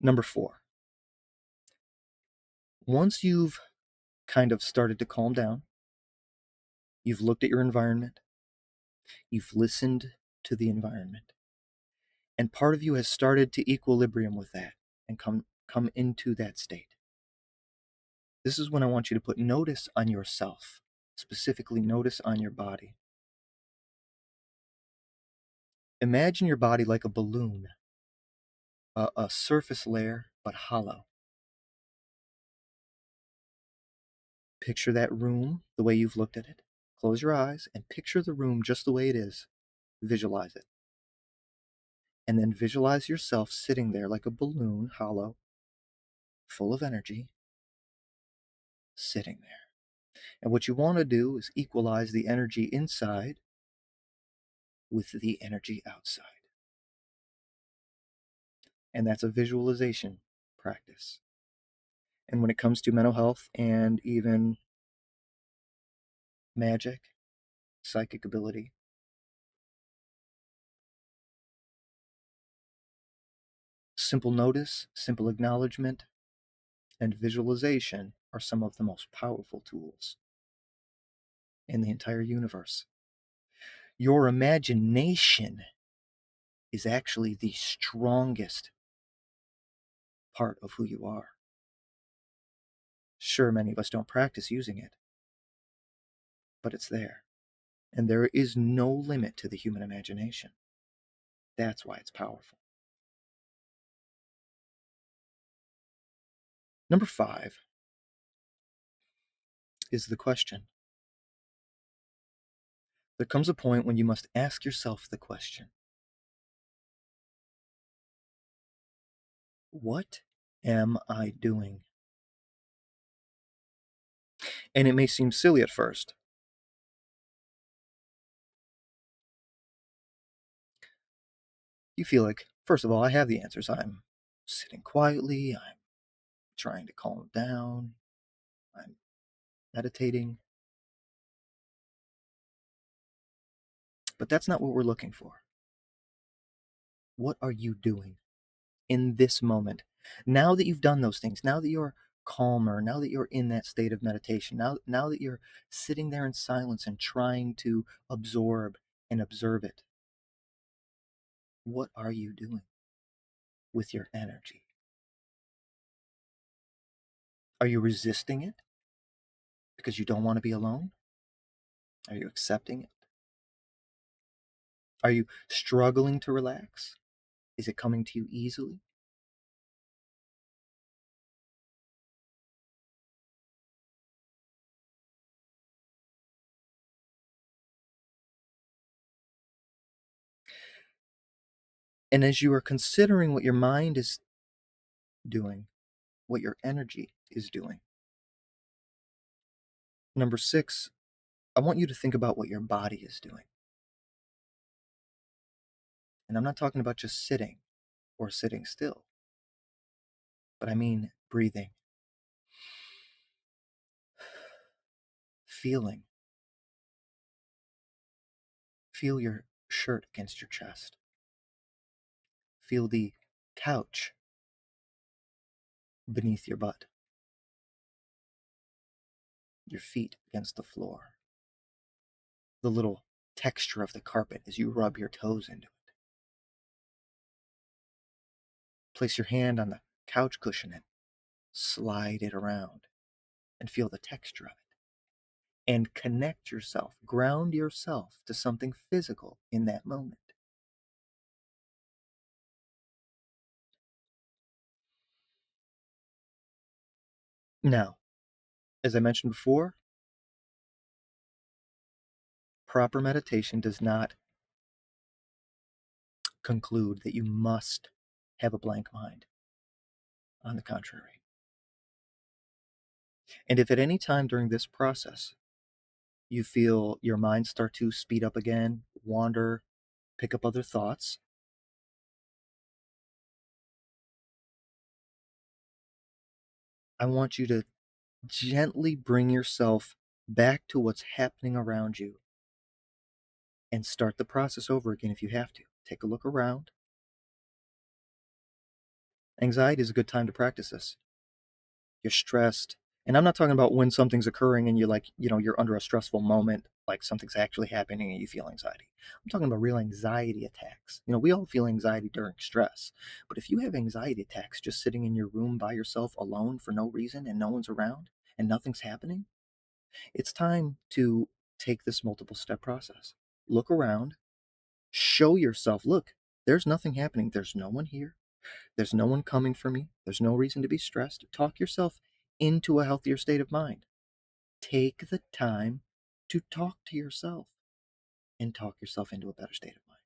Number 4, once you've kind of started to calm down, you've looked at your environment, you've listened to the environment, and part of you has started to equilibrium with that and come into that state. This is when I want you to put notice on yourself, specifically notice on your body. Imagine your body like a balloon, a surface layer, but hollow. Picture that room the way you've looked at it. Close your eyes and picture the room just the way it is. Visualize it. And then visualize yourself sitting there like a balloon, hollow, full of energy, sitting there. And what you want to do is equalize the energy inside with the energy outside. And that's a visualization practice. And when it comes to mental health and even magic, psychic ability, simple notice, simple acknowledgement, and visualization are some of the most powerful tools in the entire universe. Your imagination is actually the strongest part of who you are. Sure, many of us don't practice using it, but it's there. And there is no limit to the human imagination. That's why it's powerful. Number 5 is the question. There comes a point when you must ask yourself the question, what am I doing? And it may seem silly at first. You feel like, first of all, I have the answers. I'm sitting quietly, I'm trying to calm down, I'm meditating. But that's not what we're looking for. What are you doing in this moment? Now that you've done those things, now that you're calmer, now that you're in that state of meditation, now that you're sitting there in silence and trying to absorb and observe it, what are you doing with your energy? Are you resisting it because you don't want to be alone? Are you accepting it? Are you struggling to relax? Is it coming to you easily? And as you are considering what your mind is doing, what your energy is doing, number 6, I want you to think about what your body is doing. And I'm not talking about just sitting or sitting still, but I mean breathing, feeling. Feel your shirt against your chest. Feel the couch beneath your butt, your feet against the floor, the little texture of the carpet as you rub your toes into it. Place your hand on the couch cushion and slide it around and feel the texture of it. And connect yourself, ground yourself to something physical in that moment. Now, as I mentioned before, proper meditation does not conclude that you must have a blank mind. On the contrary. And if at any time during this process you feel your mind start to speed up again, wander, pick up other thoughts, I want you to gently bring yourself back to what's happening around you and start the process over again if you have to. Take a look around Anxiety is a good time to practice this. You're stressed. And I'm not talking about when something's occurring and you're like, you're under a stressful moment, like something's actually happening and you feel anxiety. I'm talking about real anxiety attacks. We all feel anxiety during stress. But if you have anxiety attacks just sitting in your room by yourself alone for no reason and no one's around and nothing's happening, it's time to take this multiple step process. Look around, show yourself, look, there's nothing happening. There's no one here. There's no one coming for me. There's no reason to be stressed. Talk yourself into a healthier state of mind. Take the time to talk to yourself and talk yourself into a better state of mind.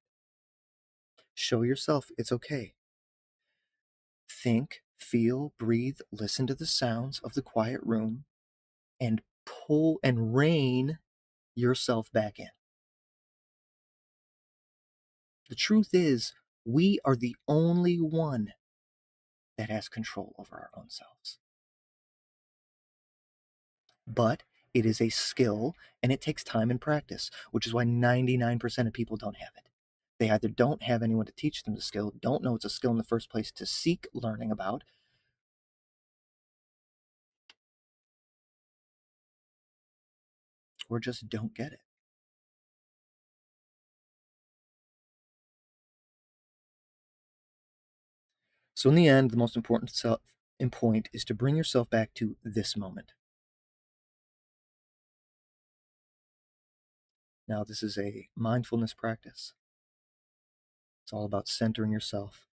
Show yourself it's okay. Think, feel, breathe, listen to the sounds of the quiet room, and pull and rein yourself back in. The truth is, we are the only one that has control over our own selves. But it is a skill and it takes time and practice, which is why 99% of people don't have it. They either don't have anyone to teach them the skill, don't know it's a skill in the first place to seek learning about, or just don't get it. So in the end, the most important point is to bring yourself back to this moment. Now, this is a mindfulness practice. It's all about centering yourself.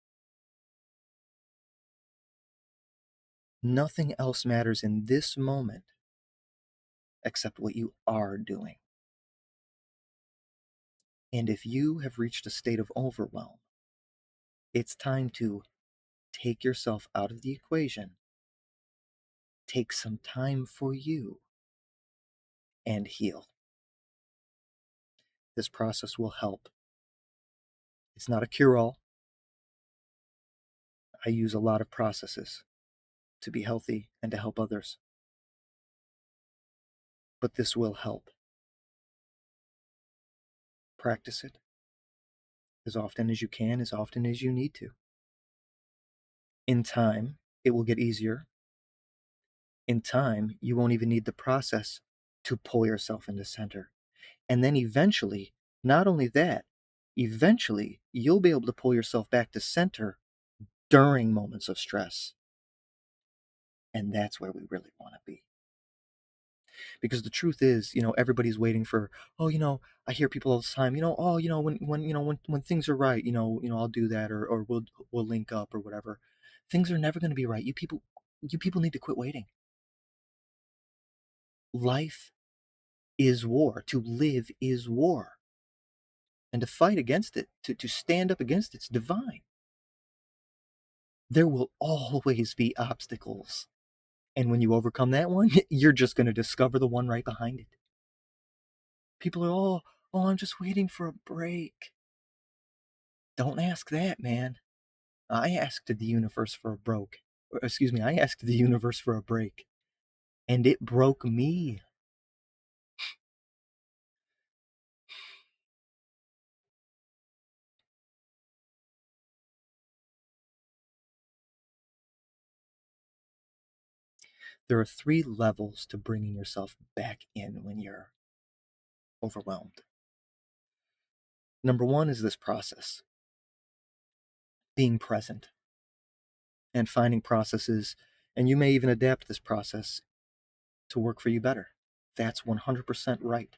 Nothing else matters in this moment except what you are doing. And if you have reached a state of overwhelm, it's time to take yourself out of the equation, take some time for you, and heal. This process will help. It's not a cure-all. I use a lot of processes to be healthy and to help others. But this will help. Practice it as often as you can, as often as you need to. In time, it will get easier. In time, you won't even need the process to pull yourself into center. And then eventually, not only that, eventually you'll be able to pull yourself back to center during moments of stress. And that's where we really want to be. Because the truth is, everybody's waiting for, oh, I hear people all the time, oh, when things are right, I'll do that, or we'll link up or whatever. Things are never going to be right. You people need to quit waiting. Life is war. To live is war. And to fight against it, to stand up against it's divine. There will always be obstacles. And when you overcome that one, you're just going to discover the one right behind it. People are, I'm just waiting for a break. Don't ask that, man. I asked the universe for a broke. Excuse me, I asked the universe for a break. And it broke me. There are 3 levels to bringing yourself back in when you're overwhelmed. Number 1 is this process, being present and finding processes, and you may even adapt this process to work for you better. That's 100% right.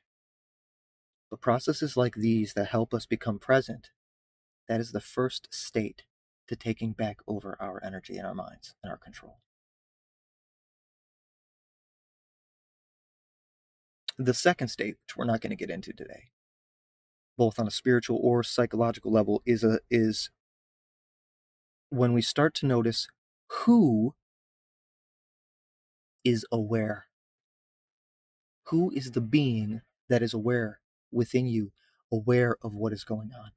But processes like these that help us become present, that is the first state to taking back over our energy and our minds and our control. The second state, which we're not going to get into today, both on a spiritual or psychological level, is when we start to notice who is aware. Who is the being that is aware within you, aware of what is going on?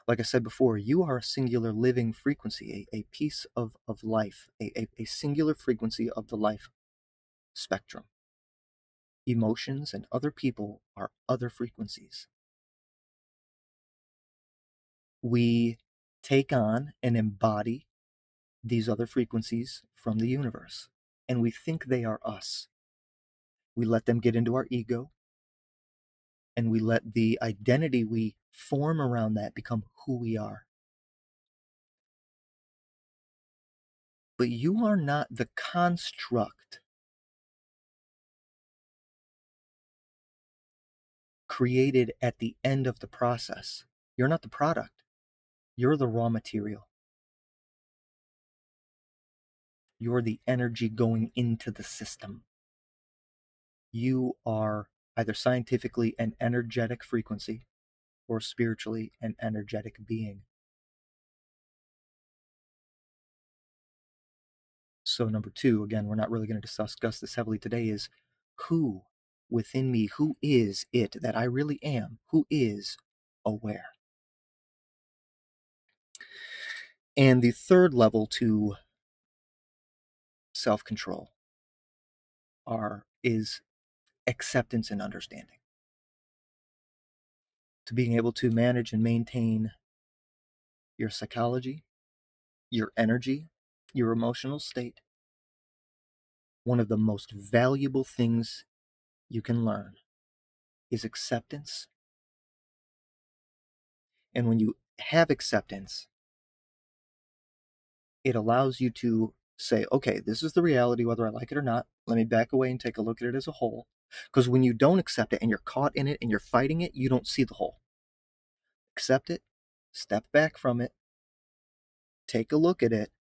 Like I said before, you are a singular living frequency, a piece of life, a singular frequency of the life spectrum. Emotions and other people are other frequencies. We take on and embody these other frequencies from the universe, and we think they are us. We let them get into our ego, and we let the identity we form around that become who we are. But you are not the construct created at the end of the process. You're not the product. You're the raw material. You're the energy going into the system. You are either scientifically an energetic frequency or spiritually an energetic being. So, number two, again, we're not really going to discuss this heavily today, is who within me, who is it that I really am? Who is aware? And the third level to self-control is acceptance and understanding. To being able to manage and maintain your psychology, your energy, your emotional state, one of the most valuable things you can learn is acceptance. And when you have acceptance, it allows you to say, okay, this is the reality, whether I like it or not. Let me back away and take a look at it as a whole. Because when you don't accept it and you're caught in it and you're fighting it, you don't see the whole. Accept it, step back from it, take a look at it,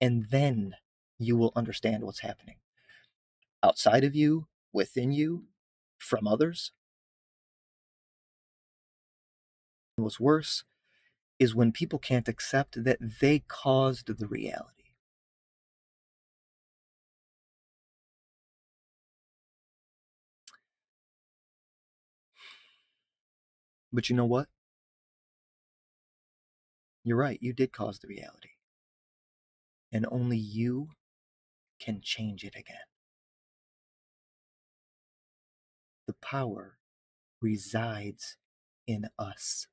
and then you will understand what's happening outside of you, within you, from others. And what's worse is when people can't accept that they caused the reality. But you know what? You're right, you did cause the reality. And only you can change it again. The power resides in us.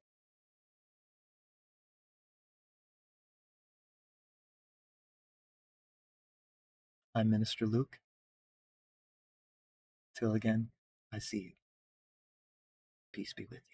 I'm Minister Luke. Till again, I see you. Peace be with you.